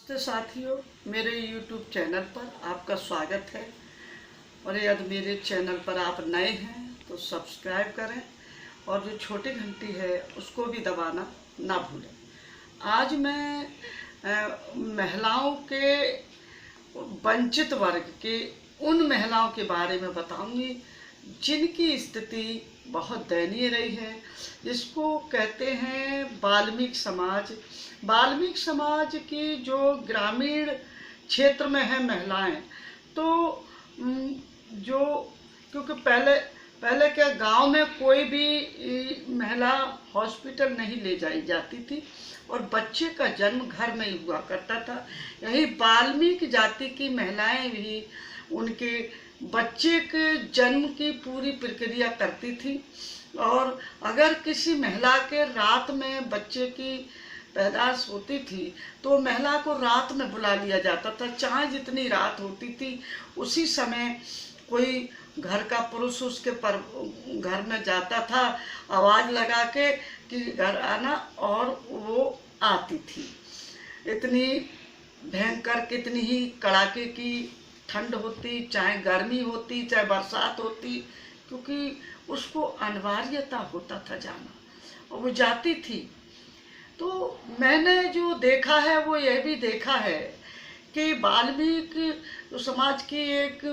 नमस्ते साथियों, मेरे YouTube चैनल पर आपका स्वागत है। और यदि मेरे चैनल पर आप नए हैं तो सब्सक्राइब करें और जो छोटी घंटी है उसको भी दबाना ना भूलें। आज मैं महिलाओं के वंचित वर्ग के उन महिलाओं के बारे में बताऊंगी जिनकी स्थिति बहुत दयनीय रही है, जिसको कहते हैं वाल्मीकि समाज। वाल्मीकि समाज की जो ग्रामीण क्षेत्र में है महिलाएं, तो जो क्योंकि पहले क्या गांव में कोई भी महिला हॉस्पिटल नहीं ले जाई जाती थी और बच्चे का जन्म घर में ही हुआ करता था। यही वाल्मीकि जाति की महिलाएं भी उनके बच्चे के जन्म की पूरी प्रक्रिया करती थी। और अगर किसी महिला के रात में बच्चे की पैदाश होती थी तो महिला को रात में बुला लिया जाता था, चाहे जितनी रात होती थी। उसी समय कोई घर का पुरुष उसके घर में जाता था आवाज़ लगा के कि घर आना, और वो आती थी। इतनी भयंकर, कितनी ही कड़ाके की ठंड होती, चाहे गर्मी होती, चाहे बरसात होती, क्योंकि उसको अनिवार्यता होता था जाना, और वो जाती थी। तो मैंने जो देखा है वो यह भी देखा है कि वाल्मीकि समाज की एक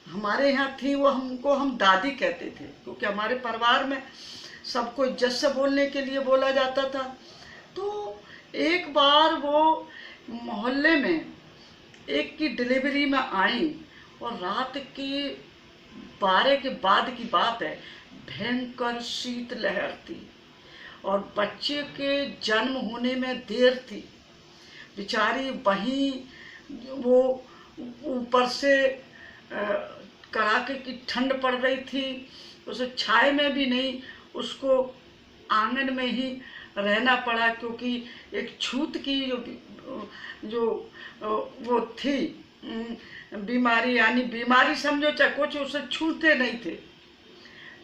हमारे यहाँ थी, वो हमको हम दादी कहते थे, क्योंकि हमारे परिवार में सबको इज्जत से बोलने के लिए बोला जाता था। तो एक बार वो मोहल्ले में एक की डिलीवरी में आई और रात के 12 के बाद की बात है, भयंकर शीतलहर थी और बच्चे के जन्म होने में देर थी। बेचारी वहीं वो ऊपर से कड़ाके की ठंड पड़ रही थी, उसे छाए में भी नहीं, उसको आंगन में ही रहना पड़ा, क्योंकि एक छूत की जो वो थी बीमारी, यानी बीमारी समझो चाहे कुछ, उसे छूते नहीं थे,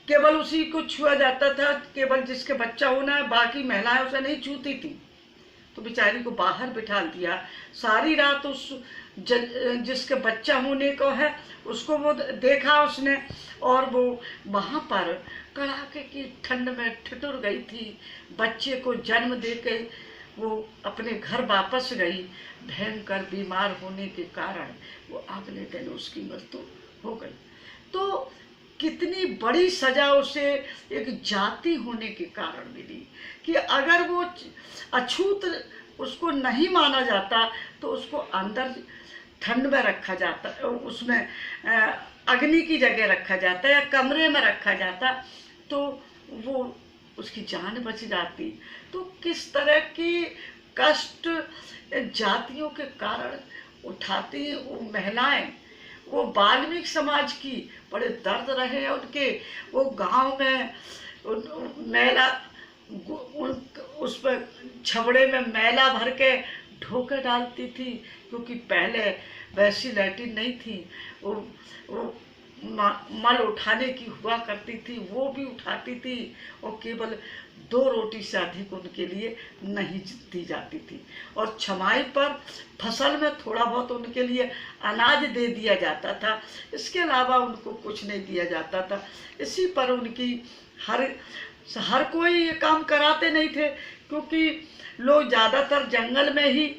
केवल उसी को छुआ जाता था, केवल जिसके बच्चा होना है, बाकी महिलाएं उसे नहीं छूती थी। तो बेचारी को बाहर बिठा दिया सारी रात। उस जिसके बच्चा होने को है उसको वो देखा उसने, और वो वहाँ पर कड़ाके की ठंड में ठिठुर गई थी। बच्चे को जन्म दे के वो अपने घर वापस गई। भयंकर बीमार होने के कारण वो अगले दिन उसकी मृत्यु हो गई। तो कितनी बड़ी सजा उसे एक जाति होने के कारण मिली कि अगर वो अछूत उसको नहीं माना जाता तो उसको अंदर ठंड में रखा जाता, उसमें अग्नि की जगह रखा जाता या कमरे में रखा जाता, तो वो उसकी जान बच जाती। तो किस तरह की कष्ट जातियों के कारण उठाती वो महिलाएं। वो वाल्मीकि समाज की बड़े दर्द रहे उनके। वो गांव में मैला, उस पर छबड़े में मैला भर के ढोके डालती थी, क्योंकि पहले वैसी लैट्रिन नहीं थी। वो मल उठाने की हुआ करती थी, वो भी उठाती थी, और केवल 2 रोटी से अधिक उनके लिए नहीं दी जाती थी। और छमाई पर फसल में थोड़ा बहुत उनके लिए अनाज दे दिया जाता था, इसके अलावा उनको कुछ नहीं दिया जाता था। इसी पर उनकी हर कोई ये काम कराते नहीं थे, क्योंकि लोग ज़्यादातर जंगल में ही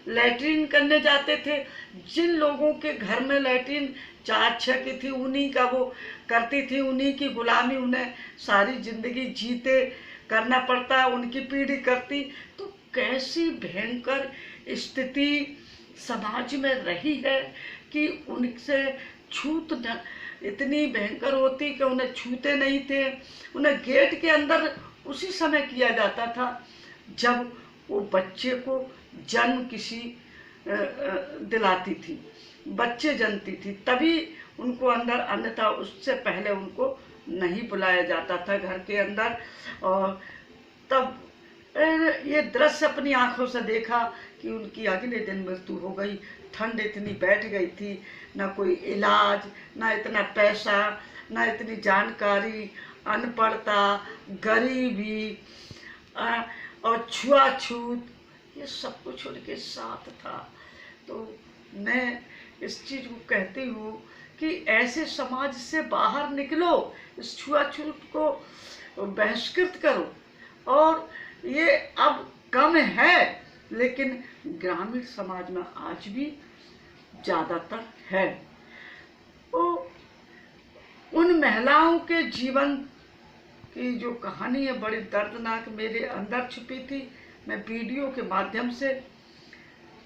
लैट्रिन करने जाते थे। जिन लोगों के घर में लैट्रिन 4-6 की थी उन्हीं का वो करती थी, उन्हीं की गुलामी उन्हें सारी जिंदगी जीते करना पड़ता, उनकी पीढ़ी करती। तो कैसी भयंकर स्थिति समाज में रही है कि उनसे छूत इतनी भयंकर होती कि उन्हें छूते नहीं थे। उन्हें गेट के अंदर उसी समय किया जाता था जब वो बच्चे को जन्म किसी दिलाती थी, बच्चे जन्मती थी, तभी उनको अंदर, अन्यथा उससे पहले उनको नहीं बुलाया जाता था घर के अंदर। और तब ये दृश्य अपनी आंखों से देखा कि उनकी अगले दिन मृत्यु हो गई। ठंड इतनी बैठ गई थी, ना कोई इलाज, ना इतना पैसा, ना इतनी जानकारी, अनपढ़ता, गरीबी और छुआछूत, ये सब कुछ उनके साथ था। तो मैं इस चीज़ को कहती हूँ कि ऐसे समाज से बाहर निकलो, इस छुआछूत को बहिष्कृत करो। और ये अब कम है, लेकिन ग्रामीण समाज में आज भी ज़्यादातर है। तो उन महिलाओं के जीवन की जो कहानी है बड़ी दर्दनाक मेरे अंदर छुपी थी, मैं वीडियो के माध्यम से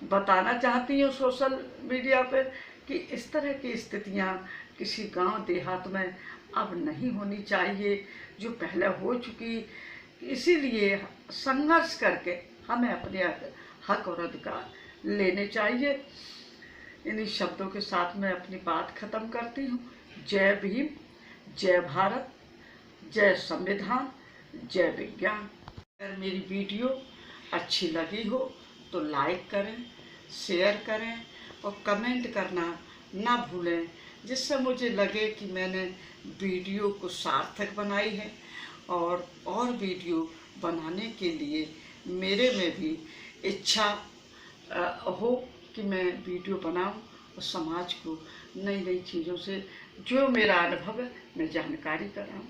बताना चाहती हूँ सोशल मीडिया पे कि इस तरह की स्थितियाँ किसी गांव देहात में अब नहीं होनी चाहिए, जो पहले हो चुकी। इसीलिए संघर्ष करके हमें अपने हक और अधिकार लेने चाहिए। इन्हीं शब्दों के साथ मैं अपनी बात खत्म करती हूँ। जय भीम, जय भारत, जय संविधान, जय विज्ञान। अगर मेरी वीडियो अच्छी लगी हो तो लाइक करें, शेयर करें और कमेंट करना ना भूलें, जिससे मुझे लगे कि मैंने वीडियो को सार्थक बनाई है और वीडियो बनाने के लिए मेरे में भी इच्छा हो कि मैं वीडियो बनाऊं और समाज को नई नई चीज़ों से जो मेरा अनुभव है मैं जानकारी कराऊं।